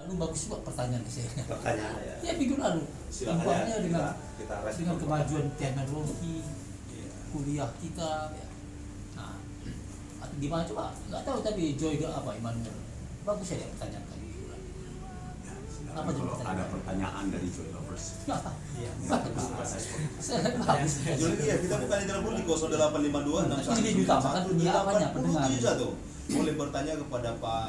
Lalu bagus juga pertanyaan saya. Pertanyaan ya. Ya minggu lalu. Silakan Tampaknya ya, kita dengan respon. kemajuan teknologi, Iya. kuliah kita. Ya. Nah, atau gimana coba? Nggak tahu tapi Joy gak apa Immanuel. Bagus ya pertanyaan tadi. Apa Kalau jadi ada pertanyaan dari Joy Lovers. Iya. Bagus. Jadi ya kita bukan di telepon di 0852 Ini lebih utamakan penyiapannya, pendengar. Boleh bertanya kepada Pak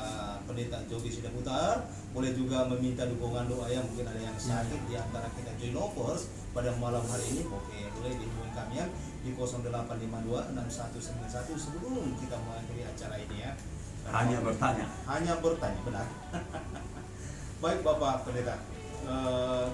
Pendeta Jogi Sidaputar, boleh juga meminta dukungan doa yang mungkin ada yang sakit di antara kita Joy Lovers pada malam hari ini. Oke, boleh dihubungi kami ya di 0852 6191 sebelum kita mengakhiri acara ini ya. Hanya bertanya. Hanya bertanya, benar. Baik Bapak Pendeta,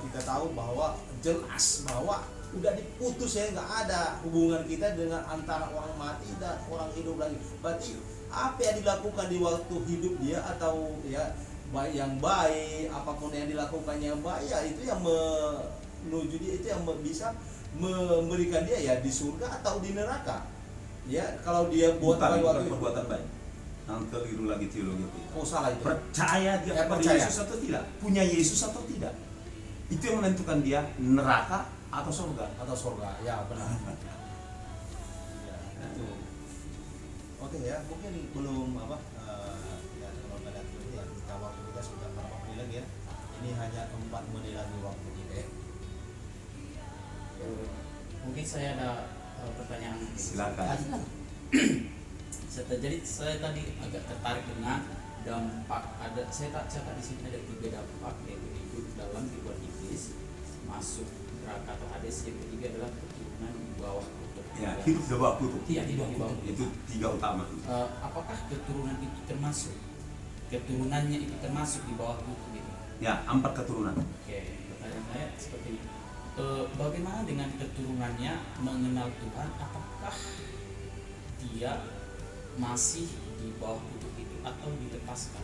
kita tahu bahwa jelas bahwa udah diputus ya, nggak ada hubungan kita dengan antara orang mati dan orang hidup lagi. Berarti apa yang dilakukan di waktu hidup dia atau ya baik yang baik, apapun yang dilakukannya yang baik ya itu yang menuju dia, itu yang bisa memberikan dia ya di surga atau di neraka. Ya kalau dia buat baik waktu perbuatan baik. Yang keliru lagi teologi itu. oh salah itu. Percaya dia kepada percaya. Yesus atau tidak? Punya Yesus atau tidak? Itu yang menentukan dia neraka atau surga. Atau surga, ya benar. Ya, itu. Oke ya, mungkin belum apa ya kalau nggak ada itu ya kita waktu kita sudah berapa menit lagi ya. Ini hanya 4 menit lagi waktu kita ya. Mungkin saya ada pertanyaan. Silakan. Jadi saya tadi agak tertarik dengan dampak. Saya catat di sini ada 3 dampak, yaitu hidup dalam ribuan iblis, masuk neraka atau Hades. Yang ketiga adalah keturunan di bawah kutuk. Ya, hidup di bawah kutuk. Iya, di bawah kutuk. Itu 3 utama. Apakah keturunan itu termasuk? Keturunannya itu termasuk di bawah kutuk itu? Ya, 4 keturunan. Oke, pertanyaan saya seperti ini. Bagaimana dengan keturunannya mengenal Tuhan? Apakah dia masih di bawah kutuk itu atau dilepaskan?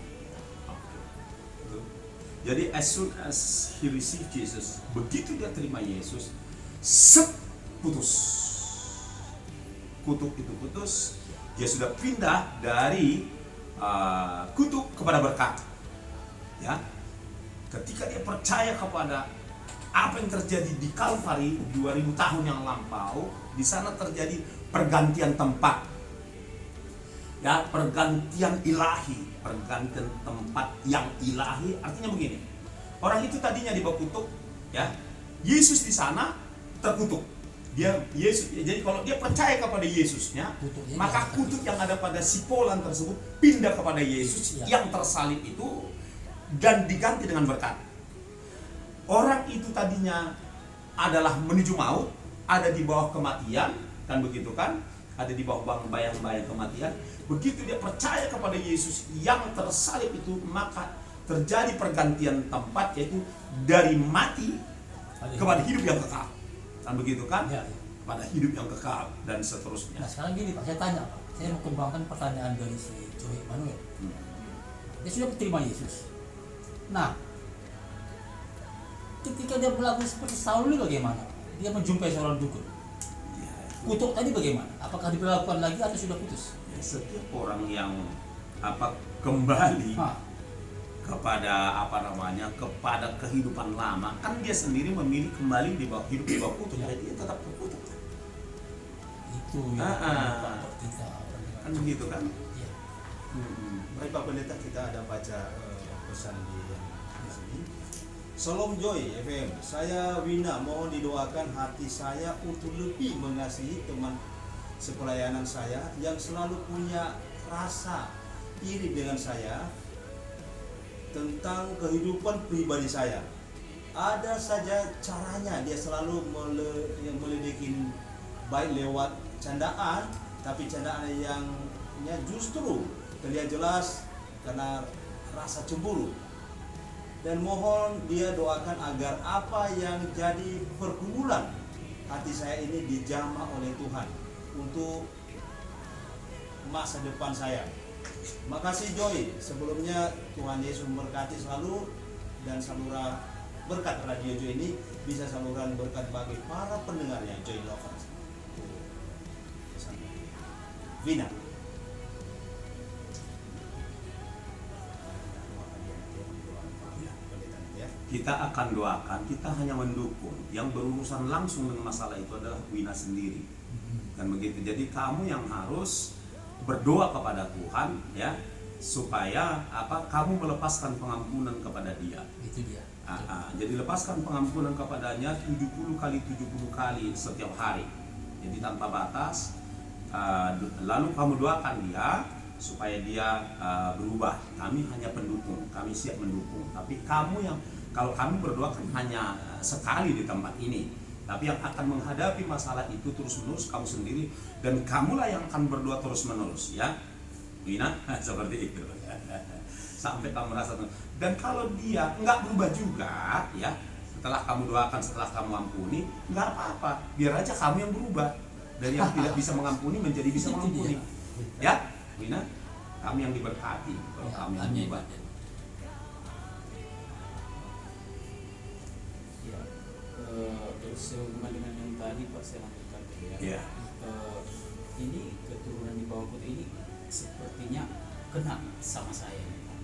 Jadi as soon as he received Jesus, begitu dia terima Yesus, putus. Kutuk itu putus, dia sudah pindah dari kutuk kepada berkat. Ya, ketika dia percaya kepada apa yang terjadi di Kalvari 2000 tahun yang lampau, di sana terjadi pergantian tempat. Ya, pergantian ilahi, pergantian tempat yang ilahi. Artinya begini, orang itu tadinya di bawah kutuk, ya, Yesus di sana terkutuk. Yesus, jadi kalau dia percaya kepada Yesusnya, maka kutuk yang ada pada sipolan tersebut pindah kepada Yesus yang tersalib itu dan diganti dengan berkat. Orang itu tadinya adalah menuju maut, ada di bawah kematian, kan begitu kan? Ada di bawah bayang-bayang kematian. Begitu dia percaya kepada Yesus yang tersalib itu, maka terjadi pergantian tempat, yaitu dari mati kepada hidup yang kekal. Kan begitu kan? Ya. Pada hidup yang kekal dan seterusnya. Nah sekarang gini Pak, saya tanya Pak, saya mau kembangkan pertanyaan dari si Joy Immanuel. Dia sudah terima Yesus. Nah, ketika dia melakukan seperti Saul ini bagaimana? Dia menjumpai seorang dukun. Kutuk tadi bagaimana? Apakah diberlakukan lagi atau sudah putus? Ya, setiap orang yang kembali kepada kepada kehidupan lama, kan dia sendiri memilih kembali di bawah hidup di bawah kutuk, jadi dia tetap terkutuk. Itu yang kita kan begitu kan? ya. Baik Pak Pendeta, kita ada baca pesan di sini. Salam Joy FM, saya Wina, mohon didoakan hati saya untuk lebih mengasihi teman sepelayanan saya yang selalu punya rasa iri dengan saya tentang kehidupan pribadi saya. Ada saja caranya dia selalu meledekin baik lewat candaan, tapi candaan yang justru terlihat jelas karena rasa cemburu. Dan mohon dia doakan agar apa yang jadi pergumulan hati saya ini dijamah oleh Tuhan untuk masa depan saya. Makasih Joy, sebelumnya Tuhan Yesus memberkati selalu, dan saluran berkat radio Joy ini bisa saluran berkat bagi para pendengarnya Joy Lovers. Vina. kita akan doakan, kita hanya mendukung. Yang berurusan langsung dengan masalah itu adalah Wina sendiri. Kan begitu. Jadi kamu yang harus berdoa kepada Tuhan ya, supaya kamu melepaskan pengampunan kepada dia. Itu dia. Jadi lepaskan pengampunan kepadanya 70 kali 70 kali setiap hari. Jadi tanpa batas. Lalu kamu doakan dia supaya dia berubah. Kami hanya pendukung, kami siap mendukung. Tapi kalau kami berdoa kan hanya sekali di tempat ini, tapi yang akan menghadapi masalah itu terus-menerus kamu sendiri, dan kamulah yang akan berdoa terus-menerus ya, Wina. Seperti itu sampai kamu merasa. Dan kalau dia nggak berubah juga ya, setelah kamu doakan, setelah kamu ampuni, nggak apa-apa, biar aja kamu yang berubah dari yang tidak bisa mengampuni menjadi bisa mengampuni ya, Wina. Kami yang diberkati kalau kami yang berubah. Terus sehubungan dengan yang tadi Pak, saya lanjutkan ya. Yeah. Ini keturunan di bawah putih ini sepertinya kena sama saya nih, Pak.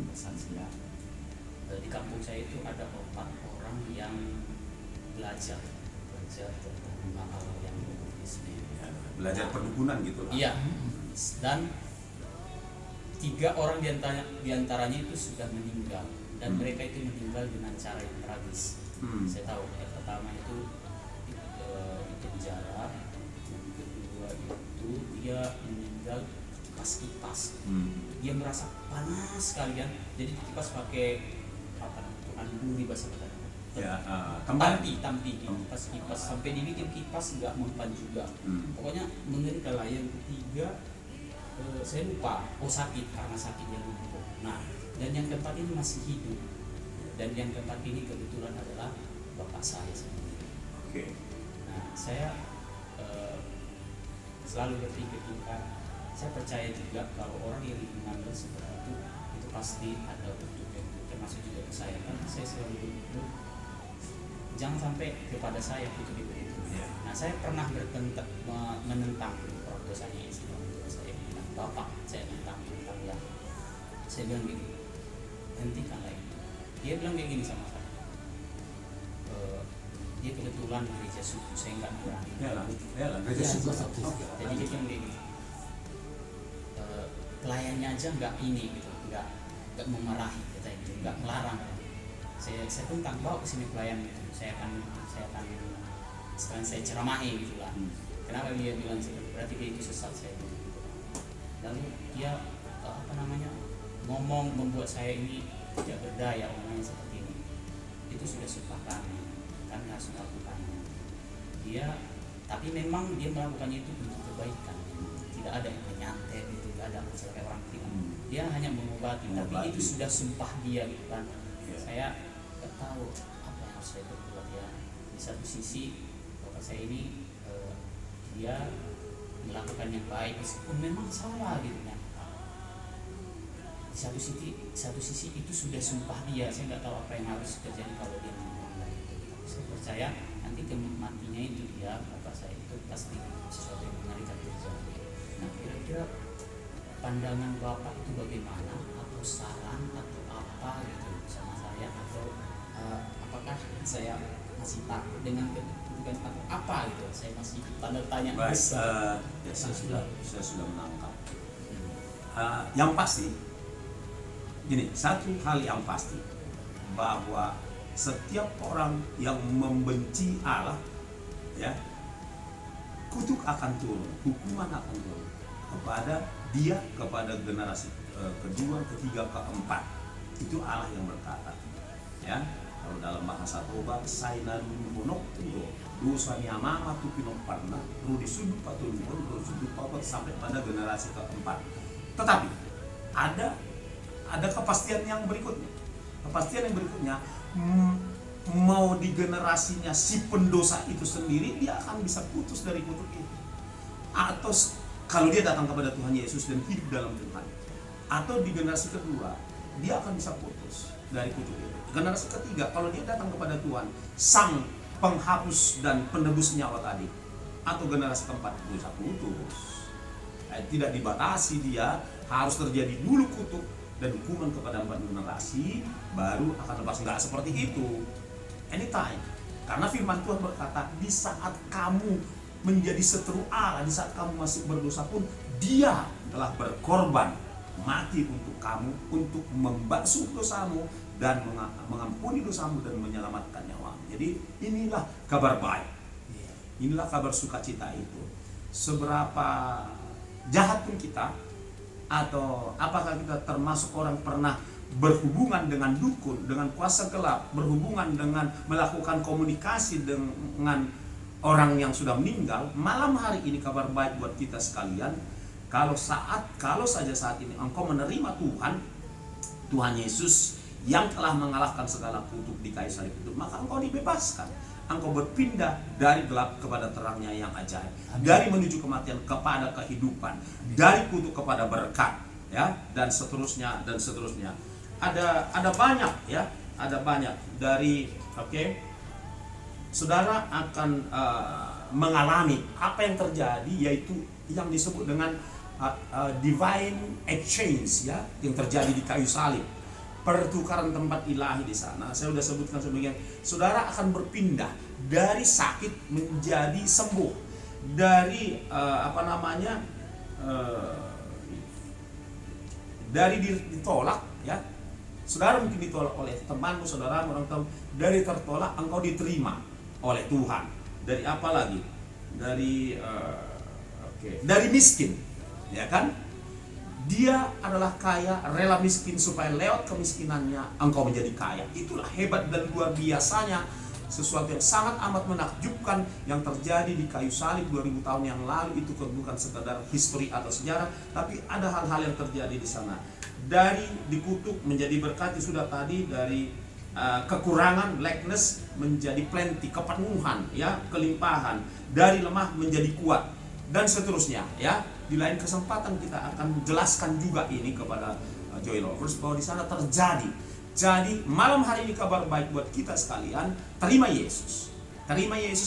Pesan saya di kampung saya itu ada 4 orang yang belajar tentang hal yang Buddhisme. Belajar perdukunan gitu lah. Iya. Dan 3 orang diantaranya itu sudah meninggal, dan mereka itu meninggal dengan cara yang tragis. Saya tahu yang pertama itu di penjara, yang kedua itu dia meninggal pas kipas. Dia merasa panas sekali kan, jadi kipas pakai duri bahasa kata. Ya, tampi kipas sampai dibikin kipas nggak mempan juga. Pokoknya mengerikan lah. Yang ketiga saya lupa, sakit karena sakit yang lumpuh. Nah, dan yang keempat ini masih hidup. Dan yang keempat ini kebetulan adalah bapak saya sendiri. Oke. Nah, saya selalu berpikir juga, saya percaya juga kalau orang yang mengambil seperti itu pasti ada bentuknya, termasuk juga ke saya. Kan saya selalu berpikir, jangan sampai kepada saya itu. Nah, saya pernah menentang orang tua saya, saya bilang, bapak, saya menentang ya. Saya bilang gini, hentikanlah itu. Dia bilang kayak gini sama saya, dia kebetulan gereja suku, saya nggak berani. Gereja suku. Jadi dia bilang kayak gini, pelayannya aja nggak ini gitu, nggak memarahi kita itu, nggak melarang. Saya tentang, bawa ke sini pelayan gitu. Saya akan sekarang saya ceramahi gitu lah. Kenapa dia bilang berarti dia itu sesat, saya gitu. Lalu dia ngomong membuat saya ini tidak berdaya, omongnya seperti ini. Itu sudah sumpah kami harus melakukannya. Tapi memang dia melakukannya itu untuk kebaikan. Tidak ada yang menyantet gitu, tidak ada mencelakai orang tidak. Dia hanya mengobati, tapi itu sudah sumpah dia gitu kan. Saya nggak tahu apa yang harus saya berbuat ya. Di satu sisi bapak saya ini dia melakukan yang baik meskipun memang salah gitu ya. Di satu sisi itu sudah sumpah dia. Saya nggak tahu apa yang harus terjadi kalau dia melakukan itu. Saya percaya nanti matinya itu dia, bapak saya itu pasti sesuatu yang mengerikan terjadi. Nah, kira-kira pandangan bapak itu bagaimana, atau saran atau apa gitu sama saya, atau apakah saya masih takut dengan keputusan atau apa gitu? Saya masih tanda tanya. Saya sudah menangkap. Yang pasti gini, satu hal yang pasti, bahwa setiap orang yang membenci Allah ya, kutuk akan turun, hukuman akan turun kepada dia, kepada generasi kedua, ketiga, keempat. Itu Allah yang berkata ya. Kalau dalam bahasa Toba, Sainaru Monok Turo, dosanya mama tu pinok parna, rudi sudut patun, rudi sudut papat sampai pada generasi keempat. Tetapi ada kepastian yang berikutnya. Kepastian yang berikutnya, mau di generasinya si pendosa itu sendiri, dia akan bisa putus dari kutuk itu. Atau kalau dia datang kepada Tuhan Yesus dan hidup dalam Tuhan, atau di generasi kedua, dia akan bisa putus dari kutuk itu. Generasi ketiga, kalau dia datang kepada Tuhan, sang penghapus dan penebus nyawa tadi, atau generasi keempat, bisa putus. Tidak dibatasi, dia harus terjadi dulu kutuk, dan hukuman kepada 4 generasi baru akan lepas. Enggak seperti itu. Anytime. Karena firman Tuhan berkata, di saat kamu menjadi seteru Allah, di saat kamu masih berdosa pun, Dia telah berkorban mati untuk kamu, untuk membasuh dosamu dan mengampuni dosamu dan menyelamatkan nyawamu. Jadi inilah kabar baik. Inilah kabar sukacita itu. Seberapa jahat pun kita, atau apakah kita termasuk orang pernah berhubungan dengan dukun, dengan kuasa gelap, berhubungan dengan melakukan komunikasi dengan orang yang sudah meninggal, malam hari ini kabar baik buat kita sekalian. Kalau saja saat ini engkau menerima Tuhan Yesus yang telah mengalahkan segala kutuk di kayu salib itu, maka engkau dibebaskan. Engkau berpindah dari gelap kepada terangnya yang ajaib, dari menuju kematian kepada kehidupan, dari kutuk kepada berkat, ya, dan seterusnya dan seterusnya. Ada banyak, ya, ada banyak dari saudara akan mengalami apa yang terjadi, yaitu yang disebut dengan divine exchange, ya, yang terjadi di kayu salib. Pertukaran tempat ilahi di sana. Saya sudah sebutkan sebagian. Saudara akan berpindah dari sakit menjadi sembuh, dari dari ditolak, ya. Saudara mungkin ditolak oleh temanmu, saudara, orang tahu. Dari tertolak engkau diterima oleh Tuhan. Dari apa lagi? Dari miskin, ya kan? Dia adalah kaya, rela miskin supaya lewat kemiskinannya engkau menjadi kaya. Itulah hebat dan luar biasanya, sesuatu yang sangat amat menakjubkan yang terjadi di kayu salib 2000 tahun yang lalu. Itu bukan sekadar history atau sejarah, tapi ada hal-hal yang terjadi di sana. Dari dikutuk menjadi berkat, sudah tadi, dari kekurangan, lackness, menjadi plenty, kepenuhan, ya, kelimpahan, dari lemah menjadi kuat, dan seterusnya, ya. Di lain kesempatan kita akan jelaskan juga ini kepada Joy Lovers bahwa di sana terjadi. Jadi malam hari ini kabar baik buat kita sekalian. Terima Yesus,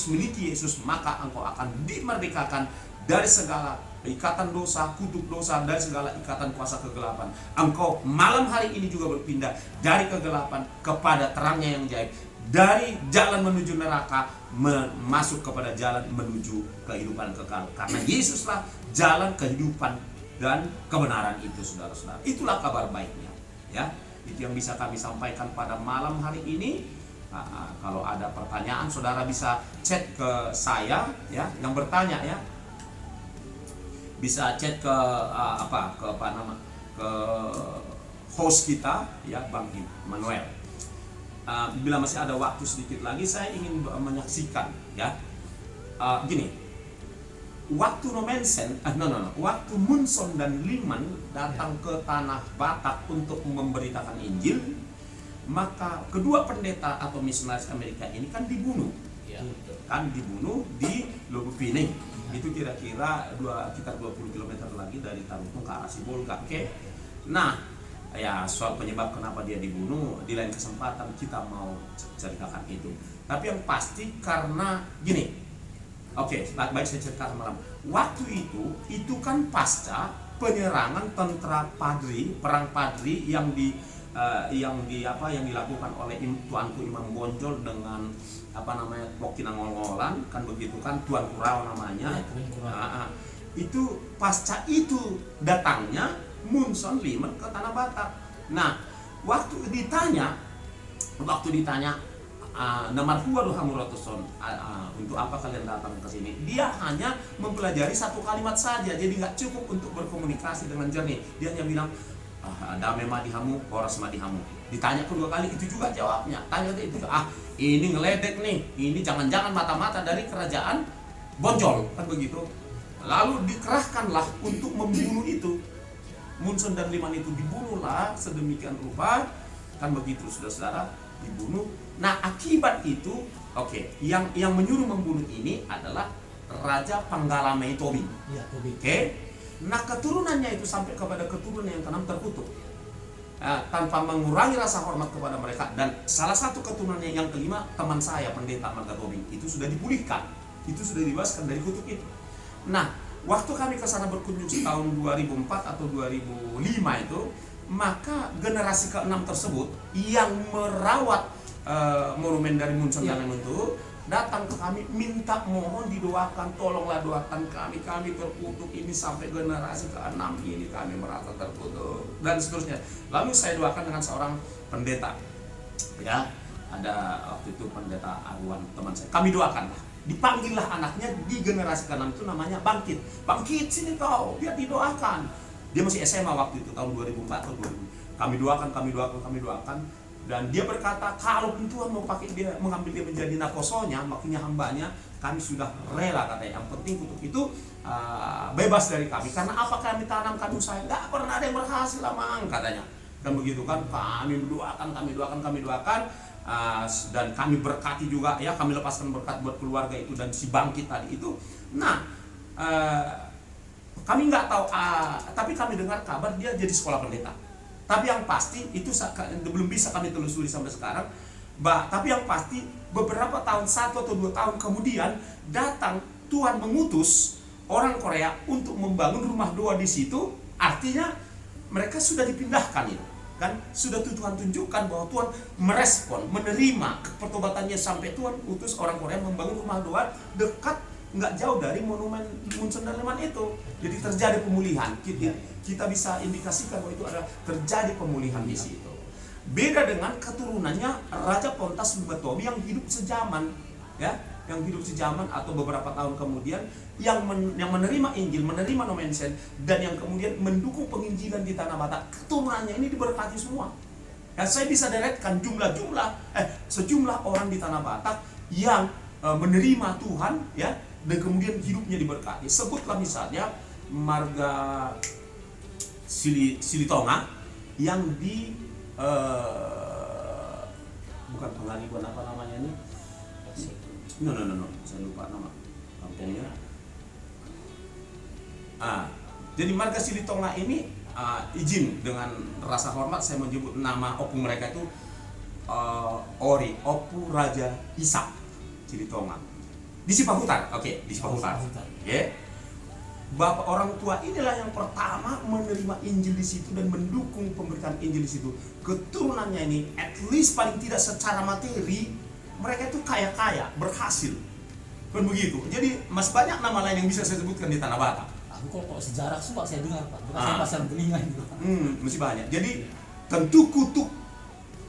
miliki Yesus, maka engkau akan dimerdekakan dari segala ikatan dosa, kutuk dosa, dari segala ikatan kuasa kegelapan. Engkau malam hari ini juga berpindah dari kegelapan kepada terangnya yang ajaib, dari jalan menuju neraka masuk kepada jalan menuju kehidupan kekal. Karena Yesuslah jalan kehidupan dan kebenaran itu, saudara-saudara. Itulah kabar baiknya, ya. Itu yang bisa kami sampaikan pada malam hari ini. Kalau ada pertanyaan, saudara bisa chat ke saya, ya, yang bertanya, ya. Bisa chat ke ke host kita, ya, Bang Manuel. Bila masih ada waktu sedikit lagi, saya ingin menyaksikan, ya, gini. Waktu waktu Munson dan Liman datang ke tanah Batak untuk memberitakan Injil, maka kedua pendeta atau misionaris Amerika ini kan dibunuh, dibunuh di Lubupini. Itu kira-kira sekitar 20 km lagi dari Tarutung ke arah Sibolga. Nah, ya, soal penyebab kenapa dia dibunuh di lain kesempatan kita mau ceritakan itu. Tapi yang pasti karena gini. Baik, saya ceritakan malam. Waktu itu kan pasca penyerangan tentara Padri, perang Padri yang dilakukan oleh Tuanku Imam Bonjol dengan Pokina Ngol-ngolan, kan begitu kan, Tuan Kurau namanya. Itu pasca itu datangnya Munson Liman ke tanah Batak. Nah, waktu ditanya Namar Huwaru Hamuratoson, untuk apa kalian datang ke sini? Dia hanya mempelajari satu kalimat saja, jadi nggak cukup untuk berkomunikasi dengan jernih. Dia hanya bilang, dame madihamu, horas madihamu. Ditanya kedua kali, itu juga jawabnya. Tanya itu, ini ngeledek nih, ini jangan-jangan mata-mata dari kerajaan Bonjol, kan begitu. Lalu dikerahkanlah untuk membunuh itu. Munson dan Liman itu dibunuhlah sedemikian rupa, kan begitu, saudara-saudara, dibunuh. Nah, akibat itu, yang menyuruh membunuh ini adalah Raja Panggalamai Tobing. Nah, keturunannya itu sampai kepada keturunan yang keenam terkutuk, tanpa mengurangi rasa hormat kepada mereka. Dan salah satu keturunannya yang kelima, teman saya pendeta Marga Tobing, itu sudah dipulihkan, itu sudah dibebaskan dari kutuk itu. Nah, waktu kami ke sana berkunjung tahun 2004 atau 2005 itu, maka generasi ke-6 tersebut yang merawat monumen dari Munson-Dalem itu datang ke kami minta mohon didoakan, tolonglah doakan kami terkutuk ini sampai generasi ke-6 ini kami merasa terkutuk dan seterusnya. Lalu saya doakan dengan seorang pendeta, ya ada waktu itu pendeta Arwan teman saya. Kami doakan lah, dipanggillah anaknya di generasi ke-6 itu namanya Bangkit sini kau, biar didoakan. Dia masih SMA waktu itu tahun 2004 atau 2000. Kami doakan. Dan dia berkata, kalau Tuhan mau pakai dia, mengambil dia menjadi nakosonya, makanya hambanya, kami sudah rela katanya. Yang penting kutuk itu bebas dari kami. Karena apa kami tanam, kami usaha, nggak pernah ada yang berhasil lamang katanya. Kan begitu kan, kami doakan. Dan kami berkati juga, ya kami lepaskan berkat buat keluarga itu dan si Bangkit tadi itu. Nah, kami nggak tahu, tapi kami dengar kabar dia jadi sekolah pendeta. Tapi yang pasti itu belum bisa kami telusuri sampai sekarang. Tapi yang pasti beberapa tahun, 1 atau 2 tahun kemudian datang Tuhan mengutus orang Korea untuk membangun rumah doa di situ. Artinya mereka sudah dipindahkan itu, kan? Sudah Tuhan tunjukkan bahwa Tuhan merespon, menerima pertobatannya sampai Tuhan utus orang Korea membangun rumah doa dekat, nggak jauh dari monumen Munson-Dalem itu. Jadi terjadi pemulihan. Kita bisa indikasikan bahwa itu ada terjadi pemulihan di situ. Beda dengan keturunannya Raja Pontas Bumetomi yang hidup sejaman, ya, yang hidup sejaman atau beberapa tahun kemudian yang menerima Injil, menerima nomensen dan yang kemudian mendukung penginjilan di Tanah Batak. Keturunannya ini diberkati semua. Ya, saya bisa deretkan sejumlah orang di Tanah Batak yang menerima Tuhan, ya, dan kemudian hidupnya diberkati. Sebutlah misalnya marga Silitonga yang di bukan Pangalibuan, apa namanya ini? No, saya lupa nama kampungnya. Jadi marga Silitonga ini izin dengan rasa hormat saya menyebut nama opung mereka itu Opu Raja Isak Silitonga di Sipahutar. Di Sipahutar. Ya. Bapak orang tua inilah yang pertama menerima Injil di situ dan mendukung pemberitaan Injil di situ. Keturunannya ini, at least paling tidak secara materi, mereka itu kaya, berhasil. Kan begitu. Jadi masih banyak nama lain yang bisa saya sebutkan di Tanah Batak. Aku kalau sejarah suka saya dengar Pak, bukan saya pasang telinga itu. Masih banyak. Jadi tentu kutuk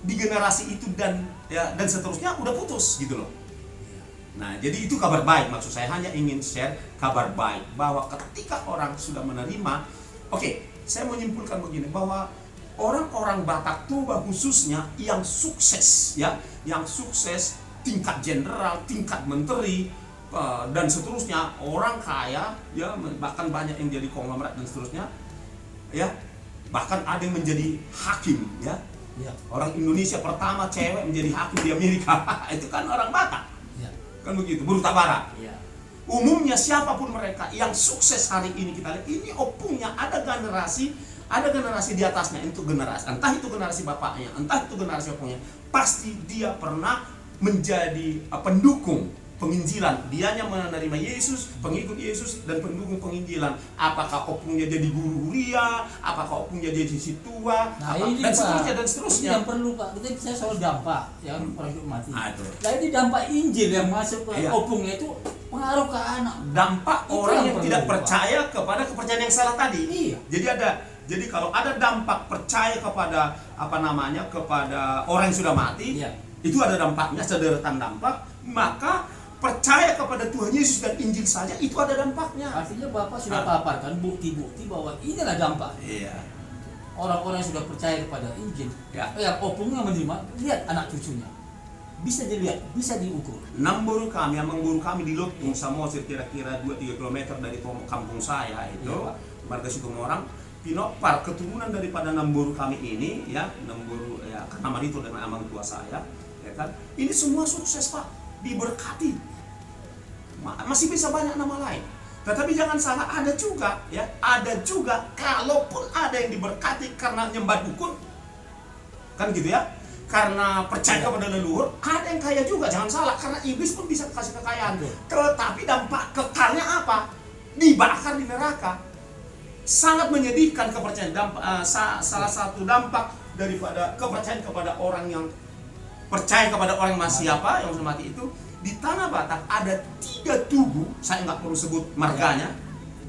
di generasi itu dan seterusnya udah putus gitu loh. Nah, jadi itu kabar baik, maksud saya hanya ingin share kabar baik bahwa ketika orang sudah menerima, saya menyimpulkan begini bahwa orang-orang Batak Toba khususnya yang sukses, ya, yang sukses tingkat jenderal, tingkat menteri dan seterusnya, orang kaya, ya, bahkan banyak yang jadi konglomerat dan seterusnya, ya, bahkan ada yang menjadi hakim, ya. Orang Indonesia pertama cewek menjadi hakim di Amerika itu kan orang Batak. Kan begitu, Buru Tabara. Umumnya siapapun mereka yang sukses hari ini kita lihat, ini opungnya ada generasi di atasnya, itu generasi, entah itu generasi bapaknya, entah itu generasi opungnya, pasti dia pernah menjadi pendukung penginjilan. Dianya menerima Yesus, pengikut Yesus dan pendukung penginjilan. Apakah opungnya jadi guru kuliah, apakah opungnya jadi situa, dan seterusnya. Yang perlu Pak, kita bisa soal dampak yang orang hidup mati. Nah, ini dampak Injil yang masuk ke opungnya itu pengaruh ke anak. Dampak itu orang yang tidak percaya kepada kepercayaan yang salah tadi. Iya. Jadi kalau ada dampak percaya kepada kepada orang yang sudah mati, itu ada dampaknya, sederetan dampak, maka percaya kepada Tuhan Yesus dan Injil saja itu ada dampaknya. Artinya Bapak sudah paparkan bukti-bukti bahwa inilah dampak. Iya. Orang-orang yang sudah percaya kepada Injil, yang opungnya menerima, lihat anak cucunya. Bisa dilihat, bisa diukur. Namburu kami di Lotung, Samosir, kira-kira 2-3 km dari kampung saya itu, marga Situmorang, Pinopar, keturunan daripada Namburu kami ini, ya, Namburu, ya, karena Marito dengan amang tua saya, ya kan. Ini semua sukses Pak. Diberkati. Masih bisa banyak nama lain. Tetapi jangan salah, ada juga kalaupun ada yang diberkati karena nyembah dukun, kan gitu ya, karena percaya kepada leluhur, ada yang kaya juga, jangan salah, karena iblis pun bisa kasih kekayaan. Tetapi dampak kekalnya apa? Dibakar di neraka. sangat menyedihkan kepercayaan. Salah satu dampak daripada kepercayaan kepada orang yang percaya kepada orang masih apa yang sudah mati itu, di Tanah Batak ada 3 tugu. Saya nggak perlu sebut marganya,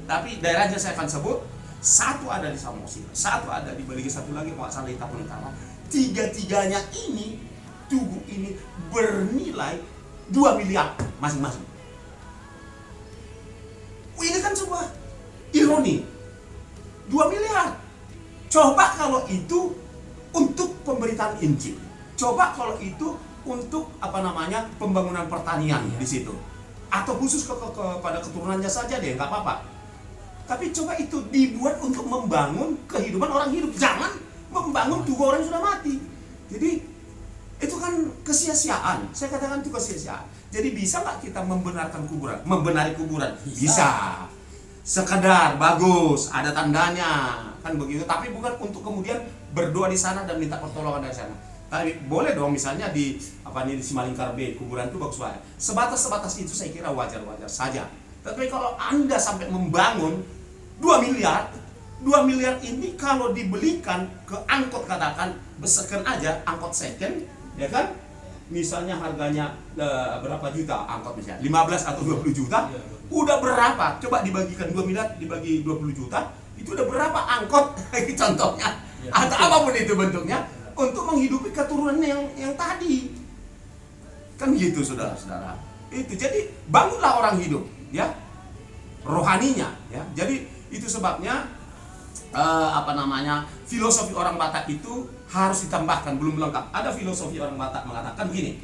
tapi daerahnya saya akan sebut. Satu ada di Samosir, satu ada di Baligi, satu lagi kalau salah di Tapun Utara. 3-tiganya ini, tugu ini bernilai 2 miliar masing-masing. Ini kan sebuah ironi. 2 miliar. Coba kalau itu untuk pemberitaan Injil. Coba kalau itu untuk pembangunan pertanian di situ. Atau khusus kepada keturunannya saja deh, nggak apa-apa. Tapi coba itu dibuat untuk membangun kehidupan orang hidup. Jangan membangun tugu orang yang sudah mati. Jadi itu kan kesia-siaan. Saya katakan itu kesia-siaan. Jadi bisa nggak kita membenarkan kuburan? Membenari kuburan? Bisa. Sekedar bagus, ada tandanya, kan begitu. Tapi bukan untuk kemudian berdoa di sana dan minta pertolongan dari sana. Tapi boleh dong, misalnya di Simalingkar B, kuburan itu bagus banget. Sebatas itu saya kira wajar-wajar saja. Tapi kalau Anda sampai membangun 2 miliar ini kalau dibelikan ke angkot, katakan second aja, angkot second, ya kan? Misalnya harganya berapa juta angkot misalnya, 15 atau 20 juta, udah berapa? Coba dibagikan 2 miliar dibagi 20 juta, itu udah berapa angkot contohnya, atau apapun itu bentuknya, untuk menghidupi keturunan yang tadi. Kan gitu saudara-saudara. Itu jadi bangunlah orang hidup, ya, rohaninya, ya. Jadi itu sebabnya filosofi orang Batak itu harus ditambahkan, belum lengkap. Ada filosofi orang Batak mengatakan begini,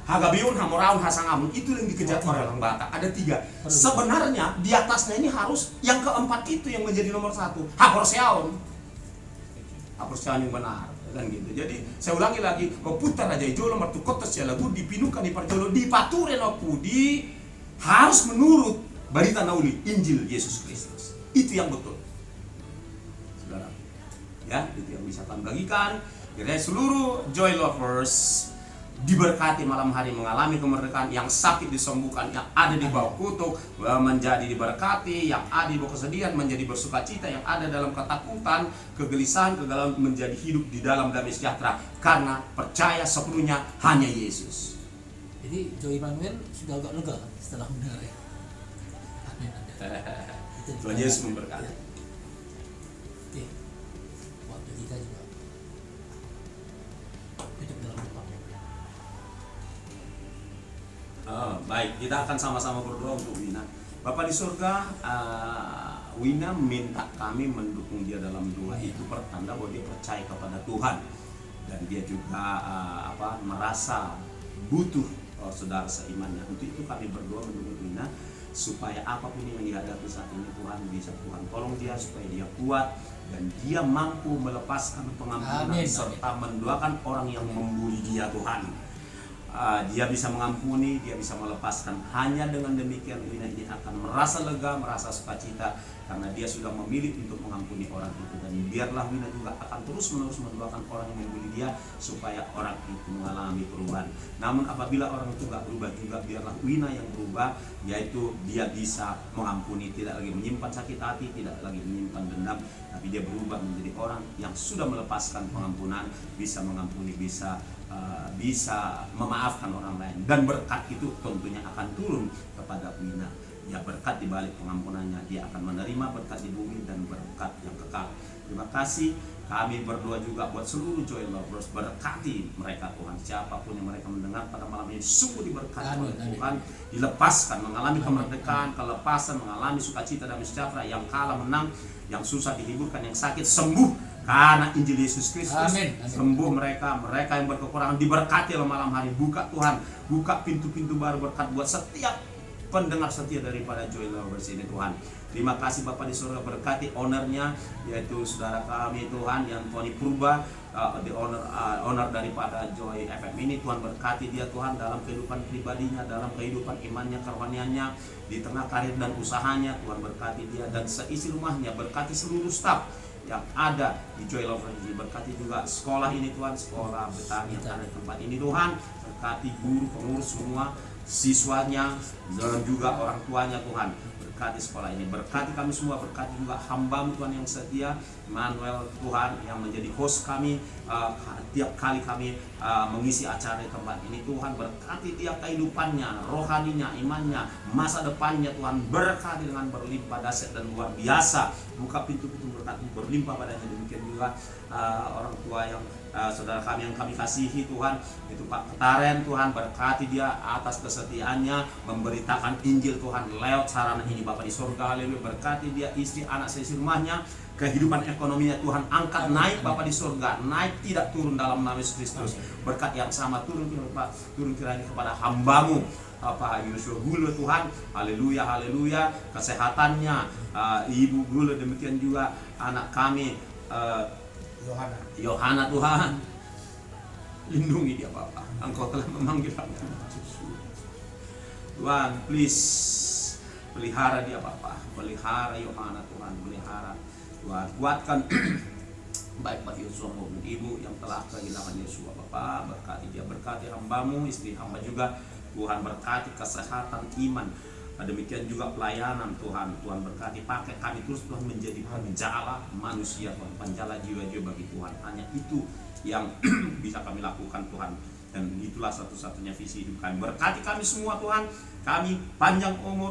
Hagabiun, Hamoraun, Hasangamun, itu yang dikejar orang Batak. Ada 3. Sebenarnya di atasnya ini harus yang keempat itu yang menjadi nomor 1. Haporseaun yang benar, kan gitu. Jadi saya ulangi lagi, Putar Raja Ijolo Martu Kota Sialagu dipinukan di Parjolo di Paturen Opudi harus menurut Barita Nauli Injil Yesus Kristus. Itu yang betul, saudara. Ya, itu yang bisa kami bagikan. Kiranya seluruh Joy Lovers diberkati malam hari, mengalami kemerdekaan, yang sakit disembuhkan, yang ada di bawah kutuk menjadi diberkati, yang ada di bawah kesedihan menjadi bersukacita, yang ada dalam ketakutan, kegelisahan, kegalauan menjadi hidup di dalam damai sejahtera karena percaya sepenuhnya hanya Yesus. Jadi Joy Manuel sudah agak lega setelah mendengar ya. Tuhan Yesus memberkati. Oke, waktu kita juga tutup dalam doa. Baik, kita akan sama-sama berdoa untuk Wina. Bapak di surga, Wina minta kami mendukung dia dalam doa. Itu pertanda bahwa dia percaya kepada Tuhan dan dia juga merasa butuh saudara seimannya. Untuk itu kami berdoa mendukung Wina supaya apapun yang dihadapi saat ini Tuhan bisa Tuhan tolong dia supaya dia kuat dan dia mampu melepaskan pengampunan serta mendoakan orang yang membuli dia Tuhan. Dia bisa mengampuni, dia bisa melepaskan. Hanya dengan demikian Wina ini akan merasa lega, merasa sukacita karena dia sudah memilih untuk mengampuni orang itu. Dan biarlah Wina juga akan terus-menerus mendoakan orang yang membuli dia supaya orang itu mengalami perubahan. Namun apabila orang itu tidak berubah juga, biarlah Wina yang berubah, yaitu dia bisa mengampuni, tidak lagi menyimpan sakit hati, tidak lagi menyimpan dendam, tapi dia berubah menjadi orang yang sudah melepaskan pengampunan, bisa mengampuni, bisa memaafkan orang lain, dan berkat itu tentunya akan turun kepada Wina. Ya, berkat di balik pengampunannya dia akan menerima berkat di bumi dan berkat yang kekal. Terima kasih. Kami berdoa juga buat seluruh Joy Lovers, berkati mereka Tuhan, siapapun yang mereka mendengar pada malam ini sungguh diberkati oleh Tuhan, dilepaskan, mengalami kemerdekaan, kelepasan, mengalami sukacita dan sejahtera, yang kalah menang, yang susah dihiburkan, yang sakit sembuh karena Injil Yesus Kristus. Sembuh mereka yang berkekurangan, diberkati oleh malam hari. Buka Tuhan, buka pintu-pintu baru berkat buat setiap pendengar setia daripada Joy Lovers ini Tuhan. Terima kasih Bapak di surga, berkati ownernya, yaitu saudara kami Tuhan yang Tony Purba, owner daripada Joy FM ini. Tuhan berkati dia Tuhan dalam kehidupan pribadinya, dalam kehidupan imannya, kerohaniannya, di tengah karir dan usahanya. Tuhan berkati dia dan seisi rumahnya, berkati seluruh staf yang ada di Joy Lovers ini. Berkati juga sekolah ini Tuhan, sekolah Betani yang ada di tempat ini Tuhan. Berkati guru, pengurus semua, siswanya dan juga orang tuanya Tuhan. berkati sekolah ini, berkati kami semua, berkati juga hamba-Mu Tuhan yang setia, Manuel Tuhan yang menjadi host kami tiap kali kami mengisi acara di tempat ini. Tuhan berkati dia kehidupannya, rohaninya, imannya, masa depannya. Tuhan berkati dengan berlimpah dahsyat dan luar biasa. Buka pintu-pintu berkat berlimpah padanya. Demikian juga orang tua yang saudara kami yang kami kasihi Tuhan, itu Pak Ketaren, Tuhan berkati dia atas kesetiaannya memberitakan Injil Tuhan lewat sarana ini. Bapak di surga, haleluya, berkati dia, istri, anak, seisi rumahnya, kehidupan ekonominya Tuhan angkat naik. Bapak di surga, naik tidak turun dalam nama Yesus Kristus. Berkat yang sama turun kiranya kepada hamba-Mu Pak Yusuf Gule Tuhan, haleluya, haleluya, kesehatannya, Ibu Gule, demikian juga anak kami Yohana Tuhan, lindungi dia Bapak, Engkau telah memanggil kami. Tuhan, please pelihara dia Bapak, pelihara Yohana Tuhan, pelihara Tuhan, kuatkan baik Pak Yosua maupun Ibu yang telah kehilangan Yosua. Bapak berkati dia, berkati hamba-Mu, istri hamba juga Tuhan, berkati kesehatan, iman, demikian juga pelayanan Tuhan. Tuhan berkati, pakai kami terus Tuhan menjadi penjala manusia Tuhan, penjala jiwa-jiwa bagi Tuhan. Hanya itu yang bisa kami lakukan Tuhan, dan itulah satu-satunya visi hidup kami. Berkati kami semua Tuhan, kami panjang umur,